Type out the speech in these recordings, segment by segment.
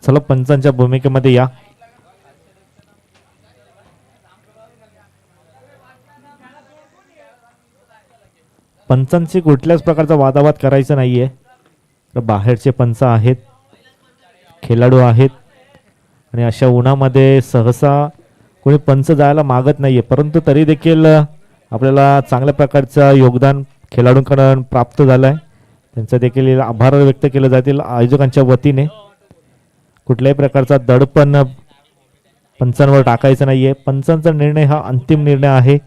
चला पंचांच्या भूमिकेमध्ये या. पंचांची कुठल्याच प्रकारचा वादावाद करायचा नाहीये. बाहेरचे पंच आहेत, खेळाडू आहेत आणि अशा उन्हामध्ये सहसा कोणी पंच जायला मागत नाहीये, परंतु तरी देखील आपल्याला चांगल्या प्रकारचं योगदान खेळाडूंकडून प्राप्त झालं आहे. त्यांचा देखील आभार व्यक्त केले जातील आयोजकांच्या वतीने. कुठल्याही प्रकारचा दडपण पंचांवर टाकायचा नाहीये. पंचांचा निर्णय हा अंतिम निर्णय आहे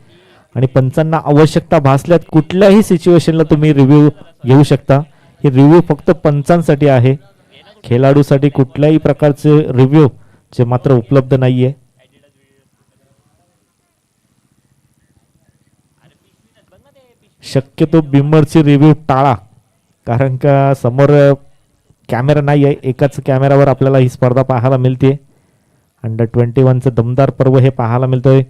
आणि पंचांना आवश्यकता भासल्यात कुठल्याही सिच्युएशनला तुम्ही रिव्ह्यू घेऊ शकता. ही रिव्ह्यू फक्त पंचांसाठी आहे, खेळाडूसाठी कुठल्याही प्रकारचे रिव्ह्यू जे मात्र उपलब्ध नाहीये. शक्यतो बिमरची रिव्ह्यू टाळा, कारण का समोर कॅमेरा नाही आहे. एकाच कॅमेरावर आपल्याला ही स्पर्धा पाहायला मिळते. अंडर 21चं दमदार पर्व हे पाहायला मिळतोय.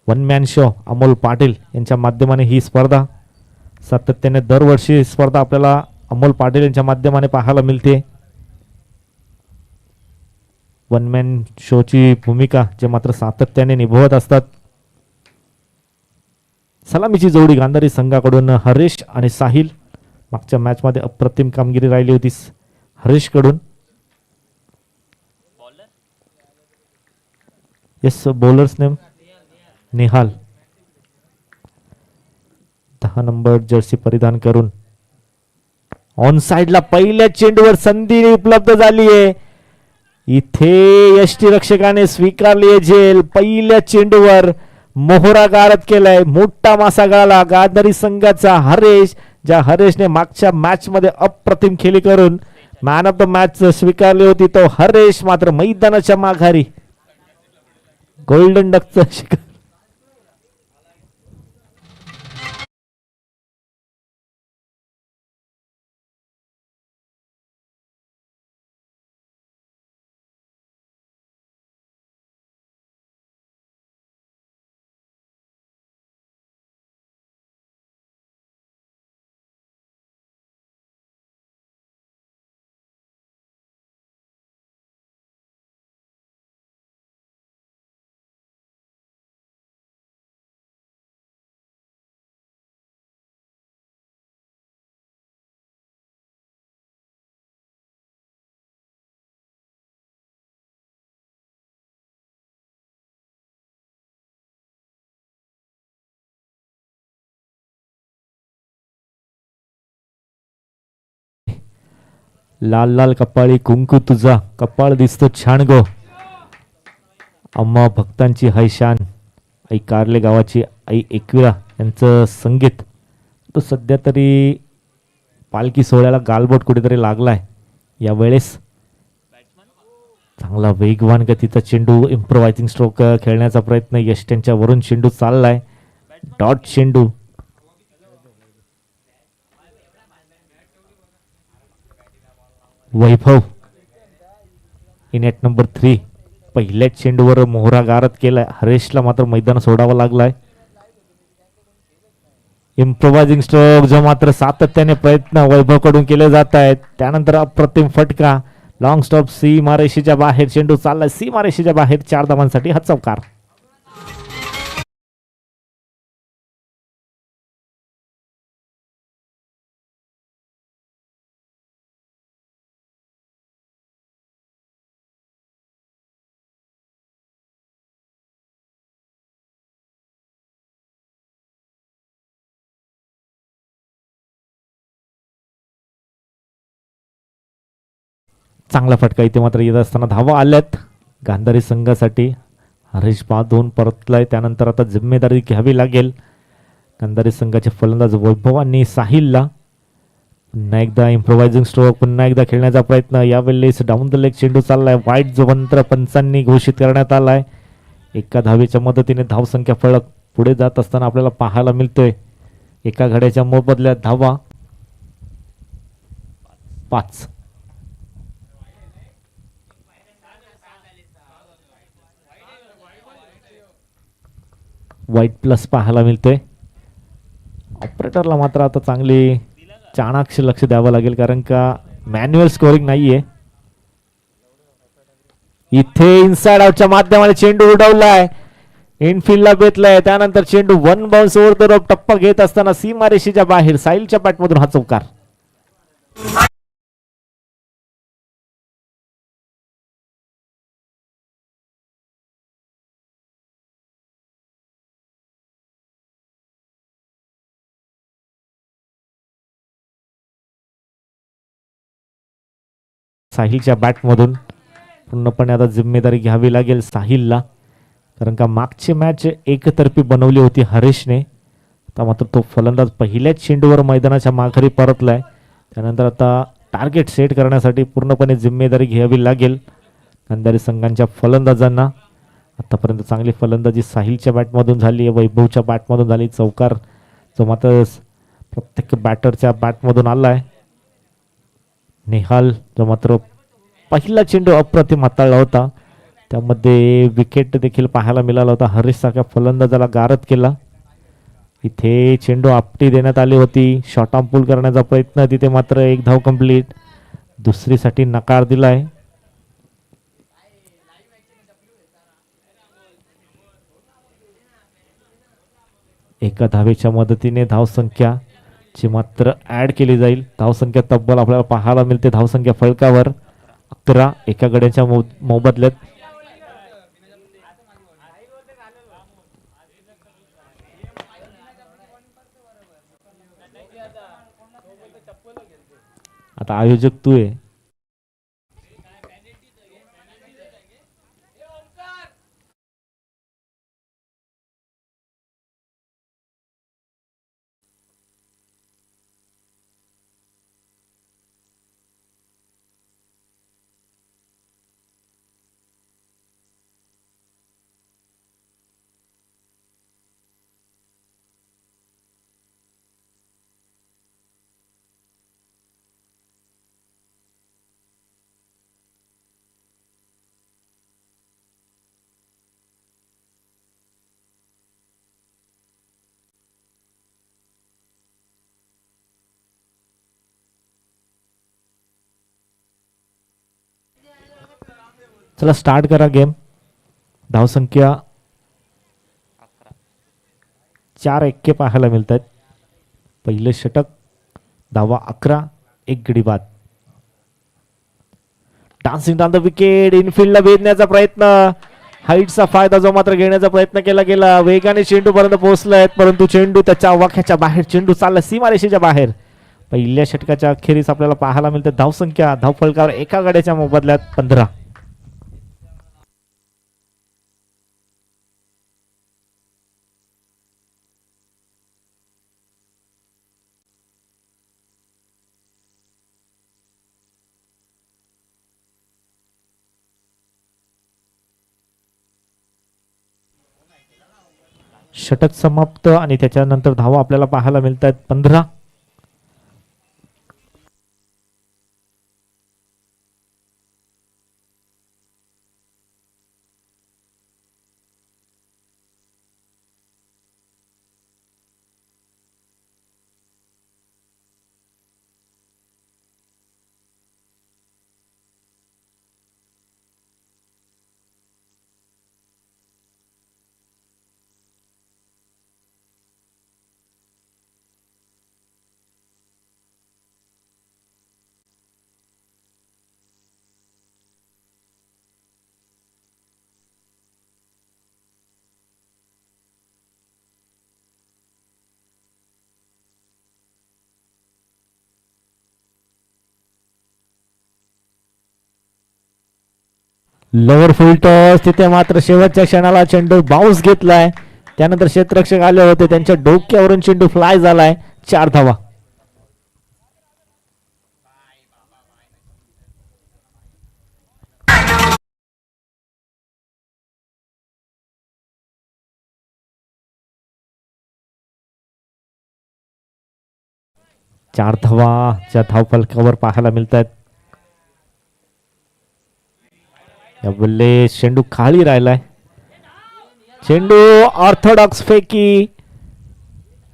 One man show Amol Patil यांच्या माध्यमाने ही स्पर्धा सातत्याने दरवर्षी स्पर्धा आपल्याला अमोल पाटील यांच्या माध्यमाने पाहायला मिळते. वन मॅन शोची भूमिका जे मात्र सातत्याने निभवत असतात. सलामीची जोडी गांधारी संघाकडून हरीश आणि साहिल. मागच्या मॅच मध्ये अप्रतिम कामगिरी राहिली होती हरीश कडून. Yes, bowlers name Nihal, 10 number Jersey परिधान करून. ऑन साइडला पहिल्या चेंडूवर संधी उपलब्ध झाली आहे. इथे यष्टीरक्षकाने स्वीकारली झेल. पहिल्या चेंडूवर मोहरा गारद केलाय. मोठा मासा गळाला गांधारी संघाचा हरेश, ज्या हरेशने मागच्या मॅच मध्ये अप्रतिम खेळी करून मॅन ऑफ द मॅच स्वीकारली होती. तो हरेश मात्र मैदानाच्या माघारी गोल्डन डकचा शिकार. लाल लाल कपाळी कुंकू तुझा कपाळ दिसतो छान गो. अम्मा भक्तांची हैशान आई कारले गावाची आई एकविरा यांचं संगीत. तो सध्या तरी पालखी सोहळ्याला गालबोट कुठेतरी लागलाय यावेळेस. चांगला वेगवान गतीचा चेंडू, इम्प्रोवायझिंग स्ट्रोक खेळण्याचा प्रयत्न यष्ट्यांच्या वरून चेंडू चाललाय. डॉट चेंडू. वैभव इन एट नंबर 3. पहिल्याच चेंडूवर मोहरा गारद केलाय. हरेशला मात्र मैदान सोडावं लागलाय. इम्प्रोवायझिंग स्ट्रोक जो मात्र सातत्याने प्रयत्न वैभव कडून केले जात आहेत. त्यानंतर अप्रतिम फटका. लॉंग स्टॉप सीमारेषेच्या बाहेर चेंडू चाललाय. सीमारेषेच्या बाहेर 4 धावांसाठी हा चौकार. चांगला फटका इथे मात्र येत असताना धावा आल्यात गांधारी संघासाठी. हरीश दोन परतलाय. त्यानंतर आता जिम्मेदारी घ्यावी लागेल गांधारी संघाचे फलंदाज वैभव आणि साहिलला. पुन्हा एकदा इम्प्रोवायझिंग स्ट्रोक, पुन्हा एकदा खेळण्याचा प्रयत्न. यावेळेस डाऊन द लेग चेंडू चाललाय. वाईट जो मंत्र पंचांनी घोषित करण्यात आलाय. एका धावेच्या मदतीने धावसंख्या फलक पुढे जात असताना आपल्याला पाहायला मिळतोय. एका घड्याच्या मोबदल्यात धावा 5. वाईट प्लस पाहायला मिळतोय. ऑपरेटरला मात्र आता चांगली चाणाक्ष लक्ष द्यावं लागेल, कारण का मॅन्युअल स्कोरिंग नाहीये. इथे इनसाइड आउटच्या माध्यमाने चेंडू उडवलाय, इनफिल्डला बेतलाय, त्यानंतर चेंडू one bounce over the rope टप्पा घेत असताना सीमारेषेच्या बाहेर साहिलच्या बॅटमधून हा चौकार. साहिलच्या बॅटमधून पूर्णपणे आता जिम्मेदारी घ्यावी लागेल साहिलला, कारण का मागची मॅच एकतर्फी बनवली होती हरीशने. आता मात्र तो फलंदाज पहिल्याच चेंडूवर मैदानाच्या माघारी परतलाय. त्यानंतर आता टार्गेट सेट करण्यासाठी पूर्णपणे जिम्मेदारी घ्यावी लागेल अंधारी संघांच्या फलंदाजांना. आतापर्यंत चांगली फलंदाजी साहिलच्या बॅटमधून झाली, वैभवच्या बॅटमधून झाली. चौकार जो मात्र प्रत्येक बॅटरच्या बॅटमधून आलाय. निहाल जो मात्र पहिला चेंडू अप्रतिम हाताळला होता, त्यामध्ये विकेट देखील पाहायला मिळाला होता. हरीश सारख्या फलंदाजाला गारद केला. इथे चेंडू आपटी देण्यात आली होती, शॉर्ट आर्म पुल करण्याचा प्रयत्न, तिथे मात्र एक धाव कंप्लीट. दुसरीसाठी नकार दिलाय. एका धावेच्या मदतीने धावसंख्या ची मात्र ऍड केली जाईल. धावसंख्या तब्बल आपल्याला पाहायला मिळते. धावसंख्या फलकावर 11 एका गड्याच्या मोबदल्यात. आता आयोजक तू आहे. चला स्टार्ट करा गेम. धावसंख्या 4 एक्के पाहायला मिळत आहेत. पहिले षटक, धावा 11, एक गडी बाद. डान्सिंग डाउन द विकेट, इनफिल्डला भेदण्याचा प्रयत्न, हाईटचा फायदा जो मात्र घेण्याचा प्रयत्न केला गेला. वेगाने चेंडू पर्यंत पोहोचलाय, परंतु चेंडू त्याच्या वाख्याच्या बाहेर, चेंडू चालला सीमारेषेच्या बाहेर. पहिल्या षटकाच्या अखेरीस आपल्याला पाहायला मिळते धावसंख्या धावफलकावर एका गड्याच्या मोबदल्यात 15. षटक समाप्त आणि त्याच्यानंतर धावा आपल्याला पाहायला मिळतात 15. लोअर फुल टॉस, तिथे मात्र शेवटच्या क्षणाला चेंडू बाउन्स घेतलाय. त्यानंतर क्षेत्ररक्षक आले होते, त्यांच्या डोक्यावरून चेंडू फ्लाय झालाय. 4 धावा. चार धावाच्या धावफलकावर पाहायला मिळतात. यावेळेस चेंडू खाली राहिलाय. चेंडू ऑर्थोडॉक्स फेकी,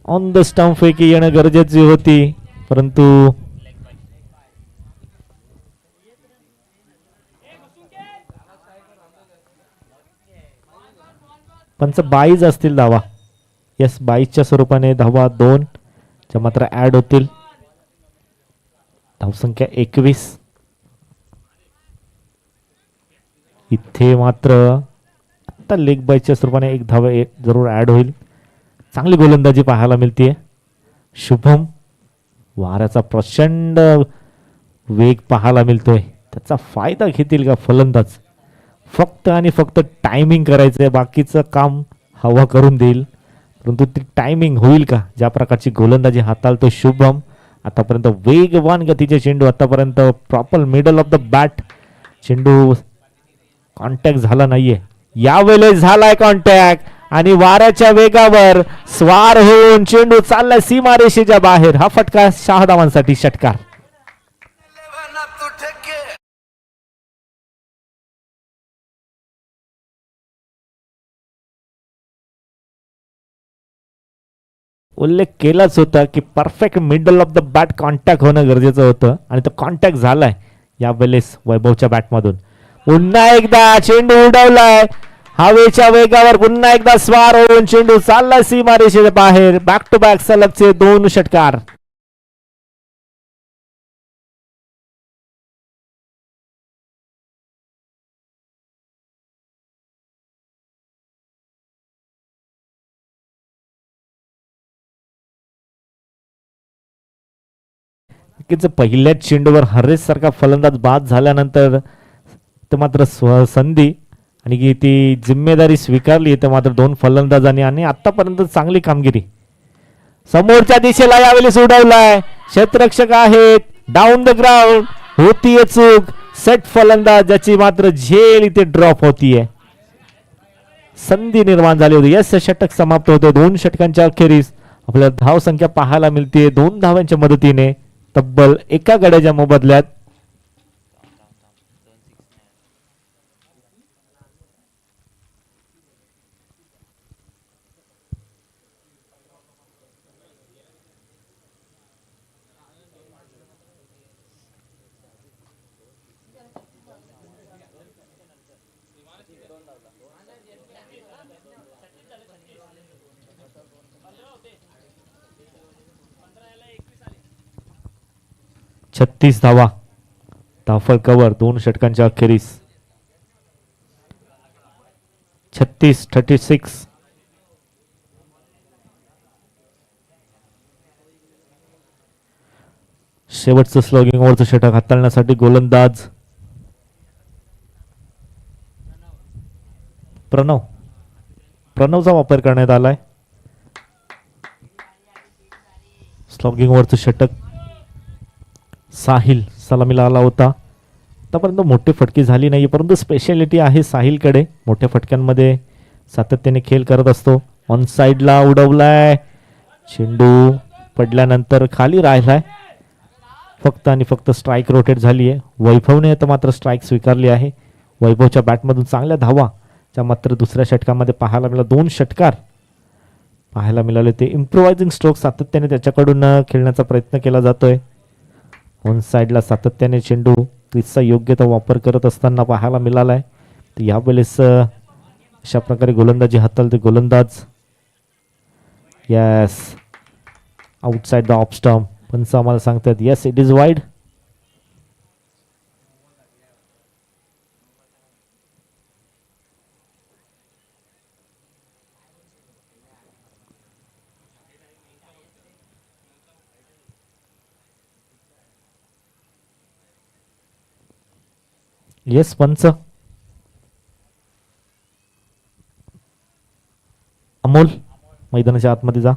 ऑन द स्टंप फेकी येणं गरजेची होती, परंतु पंच 22 असतील धावा. यस, 22च्या स्वरूपाने धावा 2 च्या मात्र ऍड होतील. धावसंख्या 21. इथे मात्र आता लेग बायच्या स्वरूपाने एक धावा जरूर ऍड होईल. चांगली गोलंदाजी पाहायला मिळते. शुभम, वाऱ्याचा प्रचंड वेग पाहायला मिळतोय. त्याचा फायदा घेतील का फलंदाज? फक्त आणि फक्त टायमिंग करायचंय, बाकीचं काम हवा करून देईल. परंतु ती टायमिंग होईल का? ज्या प्रकारची गोलंदाजी हाताळतो शुभम, आतापर्यंत वेगवान गतीचे चेंडू, आतापर्यंत proper middle of the bat चेंडू कॉन्टॅक्ट झाला नाहीये. यावेळेस झालाय कॉन्टॅक्ट आणि वाऱ्याच्या वेगावर स्वार होऊन चेंडू चाललाय सीमारेषेच्या बाहेर. हा फटका 6 धावांसाठी षटकार. उल्लेख केलाच होता की perfect middle of the bat contact होणं गरजेचं होतं आणि तो कॉन्टॅक्ट झालाय यावेळेस वैभवच्या बॅटमधून. पुन्हा एकदा चेंडू उडवलाय हवेच्या वेगावर. पुन्हा एकदा स्वार होऊन चेंडू चाललाय सीमारेषेच्या बाहेर. बॅक टू बॅक सलगचे 2 षटकार. पहिल्याच चेंडूवर हरेस सारखा फलंदाज बाद झाल्यानंतर तर मात्र संधी आणि की ती जिम्मेदारी स्वीकारली तर मात्र 2 फलंदाजांनी आणि आतापर्यंत चांगली कामगिरी. समोरच्या दिशेला यावेळेस उडवलाय. क्षेत्ररक्षक आहेत डाऊन द ग्राउंड. होतीये चूक. सेट फलंदाज ज्याची मात्र झेल इथे ड्रॉप होतीये. संधी निर्माण झाली होती. यस, षटक समाप्त होते. 2 षटकांच्या अखेरीस आपल्याला धाव संख्या पाहायला मिळते 2 धावांच्या मदतीने तब्बल 1 गड्याच्या मोबदल्यात. छत्तीस धावा धावफल कव्हर 2 षटकांच्या अखेरीस. 36. शेवटचं स्लॉगिंग ओव्हरचं षटक हाताळण्यासाठी गोलंदाज प्रणवचा वापर करण्यात आलाय. स्लॉगिंग ओव्हरचं षटक साहिल सलामीला आला होता. आतापर्यंत मोठी फटकी झाली नाही, परंतु स्पेशालिटी आहे साहिलकडे. मोठ्या फटक्यांमध्ये सातत्याने खेळ करत असतो. ऑन साइडला उडवलाय. चेंडू पडल्यानंतर खाली राहिलाय. फक्त आणि फक्त स्ट्राईक रोटेट झाली आहे. वैभवने तर मात्र स्ट्राईक स्वीकारली आहे. वैभवच्या बॅटमधून चांगल्या धावा त्या मात्र दुसऱ्या षटकामध्ये पाहायला मिळाला. 2 षटकार पाहायला मिळाले. ते इम्प्रोवायझिंग स्ट्रोक सातत्याने त्याच्याकडून खेळण्याचा प्रयत्न केला जातोय. ऑन साइडला सातत्याने चेंडू क्रीजचा योग्य तो वापर करत असताना पाहायला मिळालाय. तर यावेळेस अशा प्रकारे गोलंदाजी हाताळते गोलंदाज. Yes, outside the off stump. पंच आम्हाला सांगतात yes it is wide. Yes पंच. अमोल मैदानाच्या आतमध्ये जा.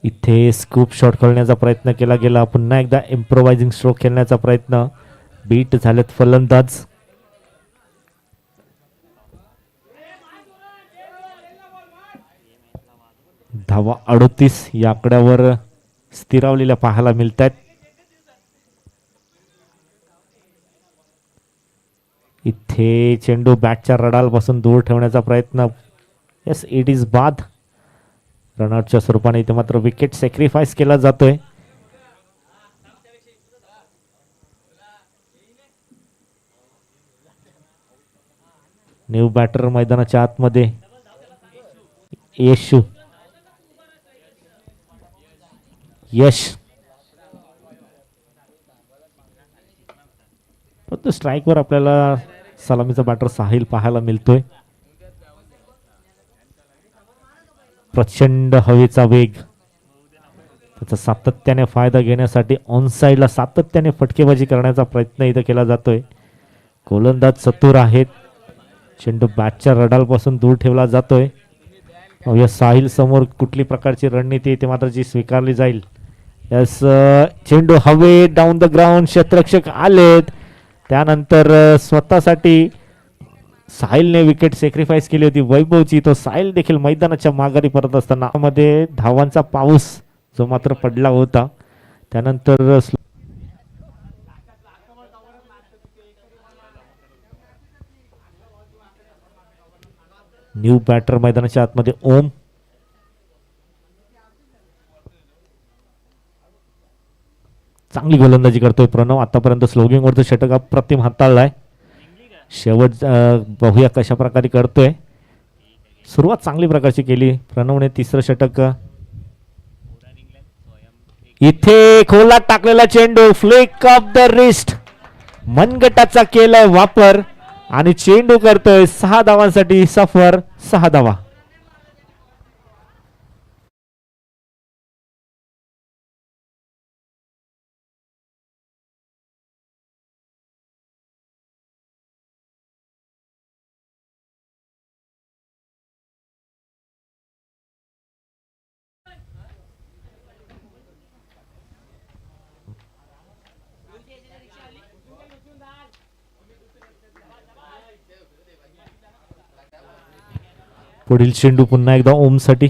इथे स्कूप शॉट खेळण्याचा प्रयत्न केला गेला. पुन्हा एकदा इम्प्रोवायझिंग स्ट्रोक खेळण्याचा प्रयत्न. बीट झालेत फलंदाज. धावा 38 या आकड्यावर स्थिरावलेल्या पाहायला मिळत आहेत. इथे चेंडू बॅटच्या रडालपासून दूर ठेवण्याचा प्रयत्न. येस, इट इज बाद. रनआउटच्या स्वरूपाने इथे मात्र विकेट सॅक्रिफाईस केला जातोय. न्यू बॅटर मैदानाच्या आतमध्ये. यश फक्त स्ट्राईकवर आपल्याला सलामीचा बॅटर साहिल पाहायला मिळतोय. प्रचंड हवेचा वेग. त्याचा सातत्याने फायदा घेण्यासाठी ऑन साईडला सातत्याने फटकेबाजी करण्याचा प्रयत्न इथं केला जातोय. गोलंदाज चतुर आहेत. चेंडू बॅटच्या रडालपासून दूर ठेवला जातोय. या साहिल समोर कुठली प्रकारची रणनीती ते मात्र जी स्वीकारली जाईल. यस, चेंडू हवे डाऊन द ग्राउंड. क्षेत्ररक्षक आलेत. त्यानंतर स्वतःसाठी साहिलने विकेट सॅक्रिफाईस केली होती वैभवची. तो साहिल देखील मैदानाच्या माघारी परत असताना मध्ये धावांचा पाऊस जो मात्र पडला होता. त्यानंतर न्यू बॅटर मैदानाच्या आतमध्ये ओम. चांगली गोलंदाजी करतोय प्रणव. आतापर्यंत स्लोगिंग वरचं षटक अप्रतिम हाताळलाय. शेवट बघूया कशा प्रकारे करतोय. सुरुवात चांगली प्रकारची केली प्रणवने. तिसरं षटक. इथे खोलात टाकलेला चेंडू. Flick off the wrist. मनगटाचा केलाय वापर आणि चेंडू करतोय 6 धावांसाठी सफर. 6 धावा. पुढील चेंडू पुन्हा एकदा ओम साठी.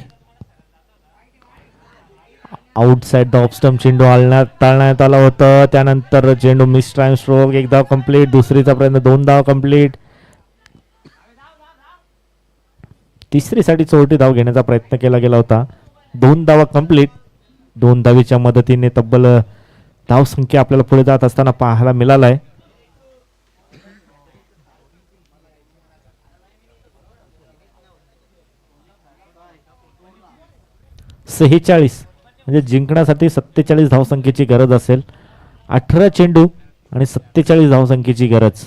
आउटसाइड द ऑफ स्टंप चेंडू टाळण्यात आला होता. त्यानंतर चेंडू मिस टाइम स्ट्रोक. 1 धाव कंप्लीट. दुसरीचा प्रयत्न 2 धाव कंप्लीट. तिसरीसाठी चौथी धाव घेण्याचा प्रयत्न केला गेला होता. 2 धावा कंप्लीट. 2 धावीच्या मदतीने तब्बल धाव संख्या आपल्याला पुढे जात असताना पाहायला मिळालाय. 46 म्हणजे जिंकण्यासाठी 47 धावसंख्येची गरज असेल. 18 चेंडू आणि 47 धावसंख्येची गरज.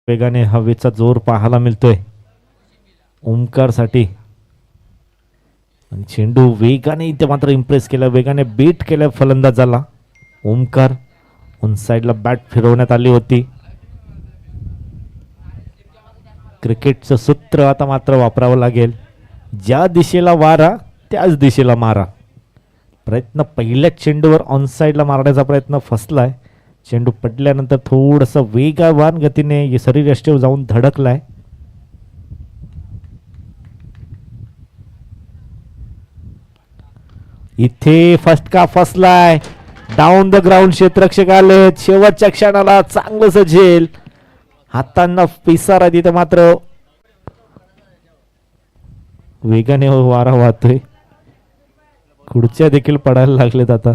वेगाने हवेचा जोर पाहायला मिळतोय ओमकार साठी. आणि चेंडू वेगाने इथे मात्र इम्प्रेस केला, वेगाने बीट केल्या फलंदाजाला. ओमकार ऑन साईडला बॅट फिरवण्यात आली होती. क्रिकेटचं सूत्र आता मात्र वापरावं लागेल, ज्या दिशेला वारा त्याच दिशेला मारा. प्रयत्न पहिल्याच चेंडूवर ऑन साईडला मारण्याचा प्रयत्न फसलाय. चेंडू पडल्यानंतर थोडंसं वेगवान गतीने शरीरयष्टीवर जाऊन धडकलाय. इथे फटका फसलाय. डाऊन द ग्राउंड क्षेत्ररक्षक आले. शेवटच्या क्षणाला चांगलंच झेल, हातांना पिसारा. तिथे मात्र वेगाने वारा वाहतोय, खुर्च्या देखील पडायला लागलेत आता.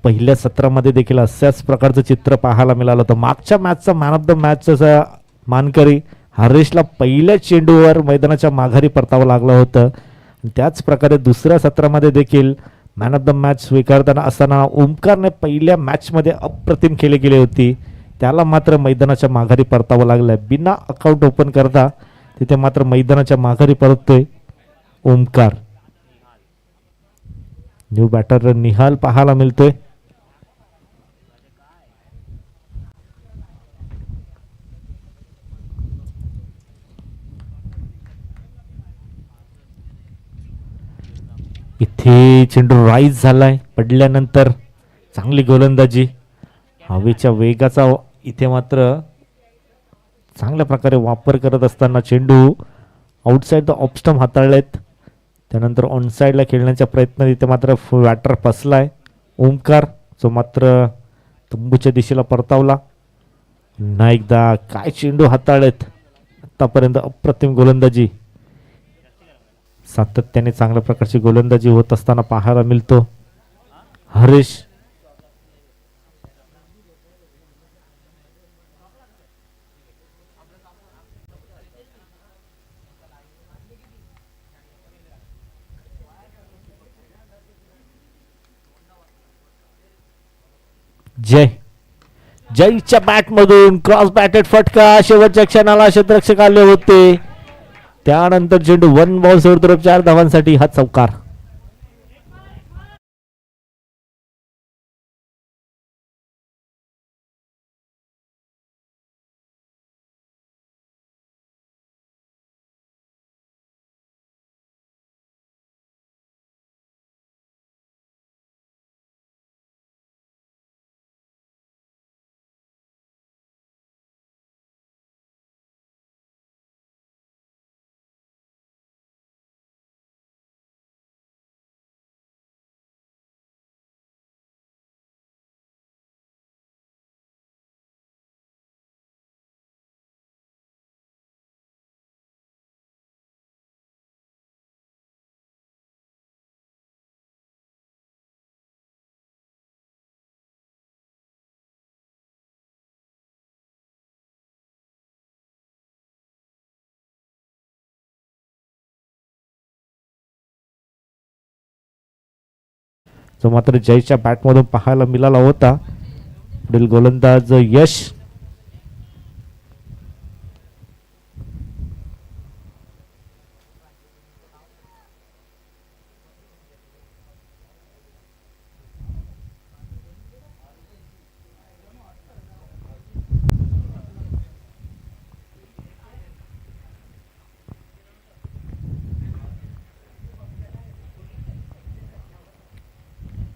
पहिल्या सत्रामध्ये देखील अशाच प्रकारचं चित्र पाहायला मिळालं होतं. मागच्या मॅचचा मॅन ऑफ द मॅचचा मानकरी हरेशला पहिल्या चेंडूवर मैदानाच्या माघारी परतावं लागलं होतं. त्याच प्रकारे दुसऱ्या सत्रामध्ये देखील मॅन ऑफ द मॅच स्वीकारताना असताना ओमकारने पहिल्या मॅचमध्ये अप्रतिम खेळी केली होती, त्याला मात्र मैदानाच्या माघारी परतावं लागलं. बिना अकाउंट ओपन करता तिथे मात्र मैदानाच्या माघारी परततोय ओमकार. न्यू बॅटर निहाल पाहायला मिळतोय. इथे चेंडू राईज झालाय, पडल्यानंतर चांगली गोलंदाजी. हवेच्या वेगाचा इथे मात्र चांगल्या प्रकारे वापर करत असताना चेंडू आउटसाइड द ऑफस्टंप हाताळलेत. त्यानंतर ऑन साईडला खेळण्याचा प्रयत्न इथे मात्र बॅटर फसलाय ओमकार, जो मात्र तंबूच्या दिशेला परतावला. पुन्हा एकदा काय चेंडू हाताळलेत, आतापर्यंत अप्रतिम गोलंदाजी. सातत्याने चांगल्या प्रकारची गोलंदाजी होत असताना पाहायला मिळतो हरीश. जयच्या बॅट मधून क्रॉस बॅटेड फटका, शेवटच्या क्षणाला क्षेत्ररक्षक आले होते. त्यानंतर चेंडू 1 बॉल सोडतो 4 धावांसाठी हा चौकार. जो मात्र जयच्या बॅटमधून पाहायला मिळाला होता. पुढील गोलंदाज यश.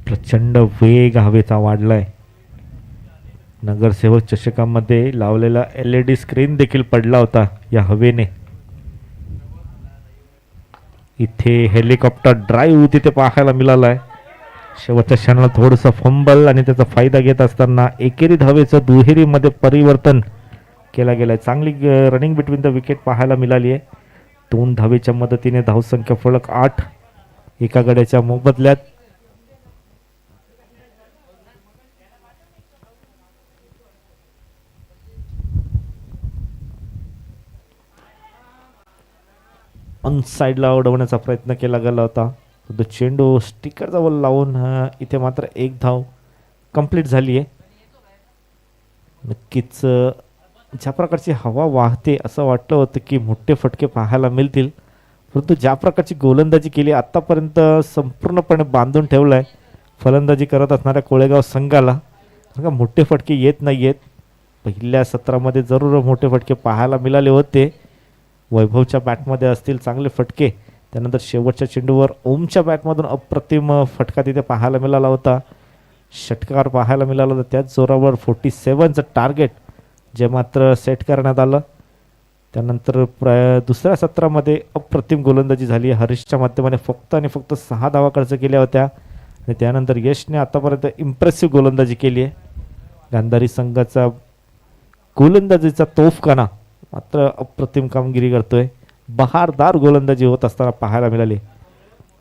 प्रचंड वेग हवेचा वाढलाय. नगरसेवक चषकामध्ये लावलेला LED स्क्रीन देखील पडला होता या हवेने. इथे हेलिकॉप्टर ड्राईव्ह तिथे पाहायला मिळालाय. शेवटच्या क्षणाला थोडंसं फंबल आणि त्याचा फायदा घेत असताना एकेरीत हवेचं दुहेरीमध्ये परिवर्तन केला गेलाय. चांगली रनिंग बिटवीन द विकेट पाहायला मिळाली आहे. 2 धावेच्या मदतीने धावसंख्या फलक 8 एका गड्याच्या मोबदल्यात. ऑन साईडला उडवण्याचा प्रयत्न केला गेला होता, तो चेंडू स्टिकर जवळ लावून इथे मात्र एक धाव कंप्लीट झाली आहे. नक्कीच ज्या प्रकारची हवा वाहते असं वाटलं होतं की मोठे फटके पाहायला मिळतील, परंतु ज्या प्रकारची गोलंदाजी केली आत्तापर्यंत संपूर्णपणे बांधून ठेवलं आहे फलंदाजी करत असणाऱ्या कोळेगाव संघाला. कारण मोठे फटके येत नाही आहेत. पहिल्या सत्रामध्ये जरूर मोठे फटके पाहायला मिळाले होते. वैभवच्या बॅटमध्ये असतील चांगले फटके, त्यानंतर शेवटच्या चेंडूवर ओमच्या बॅटमधून अप्रतिम फटका तिथे पाहायला मिळाला होता, षटकार पाहायला मिळाला होता. त्याच जोरावर 47चं टार्गेट जे मात्र सेट करण्यात आलं. त्यानंतर दुसऱ्या सत्रामध्ये अप्रतिम गोलंदाजी झाली. हरीशच्या माध्यमाने फक्त आणि फक्त 6 धावा खर्च केल्या होत्या आणि त्यानंतर यशने आतापर्यंत इम्प्रेसिव्ह गोलंदाजी केली आहे. गांधारी संघाचा गोलंदाजीचा तोफखाना मात्र अप्रतिम कामगिरी करतोय. बहारदार गोलंदाजी होत असताना पाहायला मिळाली.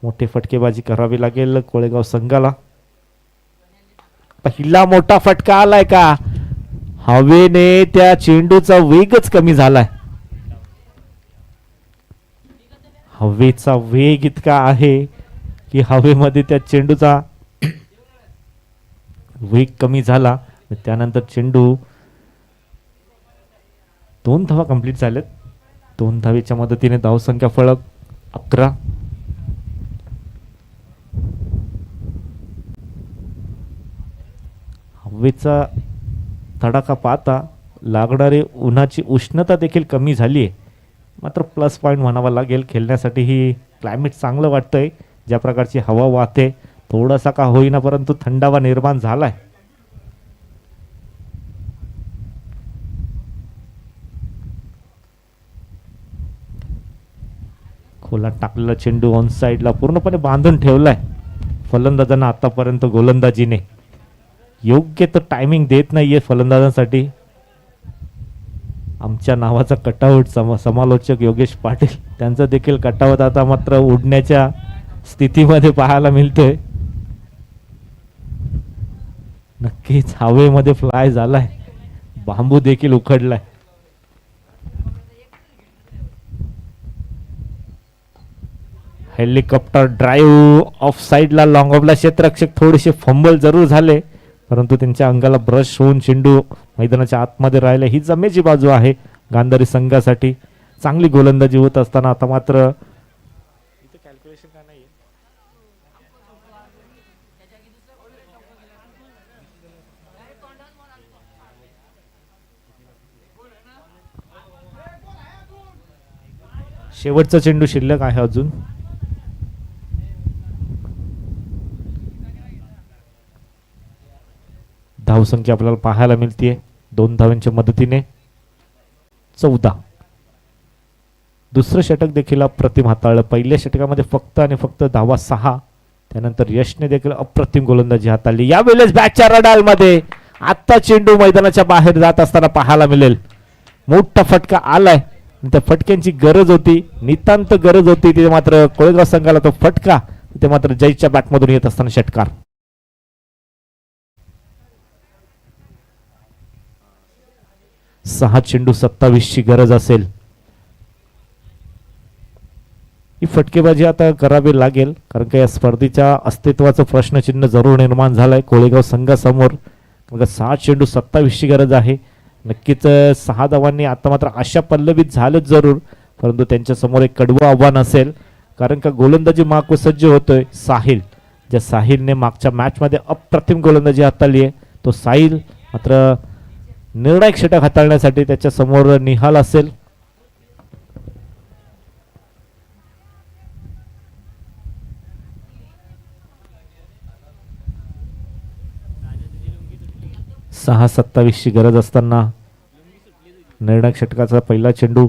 मोठी फटकेबाजी करावी लागेल कोळेगाव संघाला. पहिला मोठा फटका आलाय का? हवेने त्या चेंडूचा वेगच कमी झालाय. हवेचा वेग इतका आहे की हवेमध्ये त्या चेंडूचा वेग कमी झाला. त्यानंतर चेंडू 2 धावा कंप्लीट झालेत. 2 धावेच्या मदतीने धावसंख्या फलक 11. हवेचा तडाखा पाहता लागणारी उन्हाची उष्णता देखील कमी झाली आहे. मात्र प्लस पॉईंट म्हणावा लागेल, खेळण्यासाठी ही क्लायमेट चांगलं वाटतंय. ज्या प्रकारची हवा वाहते थोडासा का होईना परंतु थंडावा निर्माण झालाय. खोलात टाकलेला चेंडू ऑन साईडला पूर्णपणे बांधून ठेवलाय फलंदाजांना. आतापर्यंत गोलंदाजीने योग्य तर टायमिंग देत नाहीये फलंदाजांसाठी. आमच्या नावाचा कटआउट समालोचक योगेश पाटील त्यांचा देखील कटआउट आता मात्र उडण्याच्या स्थितीमध्ये पाहायला मिळतोय. नक्कीच हवेमध्ये फ्लाय झालाय, बांबू देखील उखडलाय. हेलिकॉप्टर ड्राईव्ह ऑफ साईडला लॉंग ऑफला क्षेत्ररक्षक थोडेसे फंबल जरूर झाले, परंतु त्यांच्या अंगाला ब्रश होऊन चेंडू मैदानाच्या आतमध्ये राहिले. ही जमेची बाजू आहे गांधारी संघासाठी. चांगली गोलंदाजी होत असताना आता मात्र शेवटचा चेंडू शिल्लक आहे अजून. धावसंख्या आपल्याला पाहायला मिळते 2 धावांच्या मदतीने 14. दुसरं षटक देखील अप्रतिम हाताळलं. पहिल्या षटकामध्ये फक्त आणि फक्त धावा 6. त्यानंतर यशने देखील अप्रतिम गोलंदाजी हाताळली. यावेळेस बॅटच्या रडालमध्ये आता चेंडू मैदानाच्या बाहेर जात असताना पाहायला मिळेल. मोठा फटका आलाय. त्या फटक्यांची गरज होती, नितांत गरज होती. तिथे मात्र कोळेगाव संघाला तो फटका तिथे मात्र जयच्या बॅटमधून येत असताना षटकार. 6 चेंडू 27ची गरज असेल. ही फटकेबाजी आता करावी लागेल, कारण का या स्पर्धेच्या अस्तित्वाचं प्रश्नचिन्ह जरूर निर्माण झालंय कोळेगाव संघासमोर. 6 चेंडू 27ची गरज आहे. नक्कीच 6 धावांनी आता मात्र आशा पल्लवित झालंच जरूर, परंतु त्यांच्या समोर एक कडवं आव्हान असेल, कारण का गोलंदाजी माग सज्ज होतोय साहिल. ज्या साहिलने मागच्या मॅचमध्ये अप्रतिम गोलंदाजी हाताळली आहे, तो साहिल मात्र निर्णायक षटक हाताळण्यासाठी त्याच्या समोर निहाल असेल. सहा 27ची गरज असताना निर्णायक षटकाचा पहिला चेंडू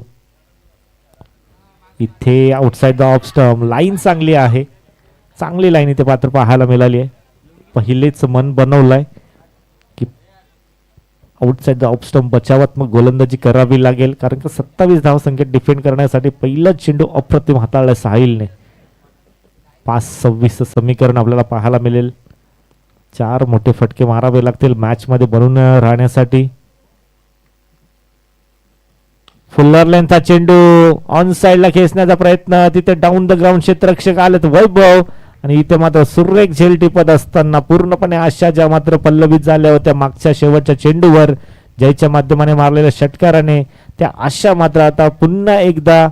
इथे outside the off stump. Line चांगली आहे, चांगली लाईन इथे पात्र पाहायला मिळाली आहे. पहिलेच मन बनवलंय की आउटसाइड द ऑफ स्टंप बचावात्मक गोलंदाजी करावी लागेल, कारण का 27 धावसंख्येत डिफेंड करण्यासाठी पहिला चेंडू अप्रतिम हाताळला साहिलने. 5-26 समीकरण आपल्याला पाहायला मिळेल. 4 मोठे फटके मारावे लागतील मॅच मध्ये बनून राहण्यासाठी. फुल्लर लेंथचा चेंडू ऑन साइडला खेचण्याचा प्रयत्न, तिथे डाऊन द ग्राउंड क्षेत्ररक्षक आलेत वैभव आणि इथे मात्र सुरेख झेल टिपत असताना पूर्णपणे आशा ज्या मात्र पल्लवित झाल्या होत्या मागच्या शेवटच्या चेंडूवर ज्याच्या माध्यमाने मारलेल्या षटकाराने, त्या आशा मात्र आता पुन्हा एकदा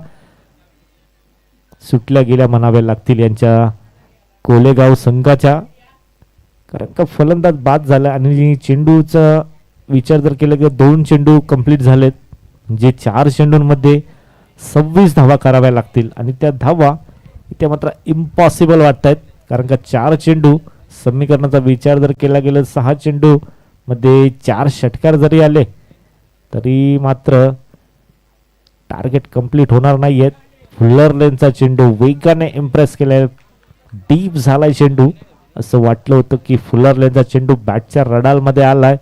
सुटल्या गेल्या म्हणाव्या लागतील यांच्या कोलेगाव संघाच्या. कारण का फलंदाज बाद झाला आणि चेंडूचा विचार जर केला तर 2 चेंडू कंप्लीट झालेत, जे 4 चेंडूंमध्ये 26 धावा कराव्या लागतील आणि त्या धावा इथे मात्र इम्पॉसिबल वाटत आहेत. कारण का 4 चेंडू समीकरणाचा विचार जर केला गेला 6 चेंडू मध्ये 4 षटकार जरी आले तरी मात्र टार्गेट कंप्लीट होणार नाहीयेत. फुलर लेनचा चेंडू वेगाने इम्प्रेस केलाय, डीप झालाय चेंडू. असं वाटलं होतं की फुलर लेनचा चेंडू बॅटच्या रडालमध्ये आलाय,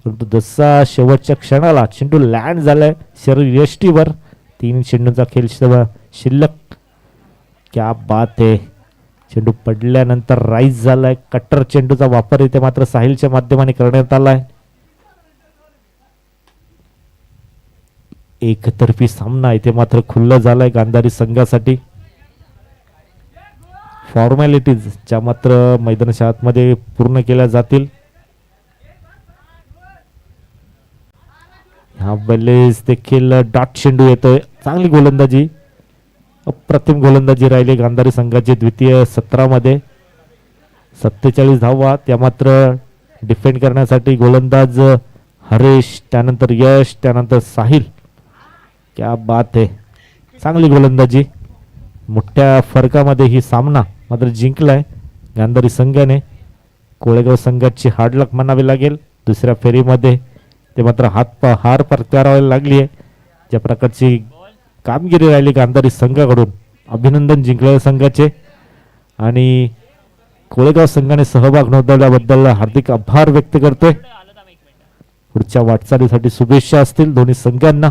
परंतु जसा शेवटच्या क्षणाला चेंडू लँड झालाय शरीर यष्टीवर. 3 चेंडूचा खेळ शिल्लक. क्या बात आहे. चेंडू पडल्यानंतर राईज झालाय. कट्टर चेंडूचा वापर इथे मात्र साहिलच्या माध्यमाने करण्यात आलाय. एकतर्फी सामना इथे मात्र खुल्ला झालाय गांधारी संघासाठी. फॉर्मॅलिटीज ज्या मात्र मैदानाच्या आतमध्ये पूर्ण केल्या जातील. ह्या वेळेस देखील डॉट चेंडू येतोय. चांगली गोलंदाजी, अप्रतिम गोलंदाजी राहिली गांधारी संघाची द्वितीय सत्रामध्ये. 47 धावा. त्या मात्र डिफेंड करण्यासाठी गोलंदाज हरेश, त्यानंतर यश, त्यानंतर साहिल. क्या बात आहे. चांगली गोलंदाजी. मोठ्या फरकामध्ये ही सामना मात्र जिंकलाय गांधारी संघाने. कोळेगाव संघाची हार्डलक म्हणावी लागेल. दुसऱ्या फेरीमध्ये ते मात्र हार पत्करावी लागली आहे. ज्या प्रकारची कामगिरी राहिली गांधारी संघाकडून, अभिनंदन जिंकलेल्या संघाचे. आणि कोळेगाव संघाने सहभाग नोंदवल्याबद्दल हार्दिक आभार व्यक्त करतोय. पुढच्या वाटचालीसाठी शुभेच्छा असतील दोन्ही संघांना.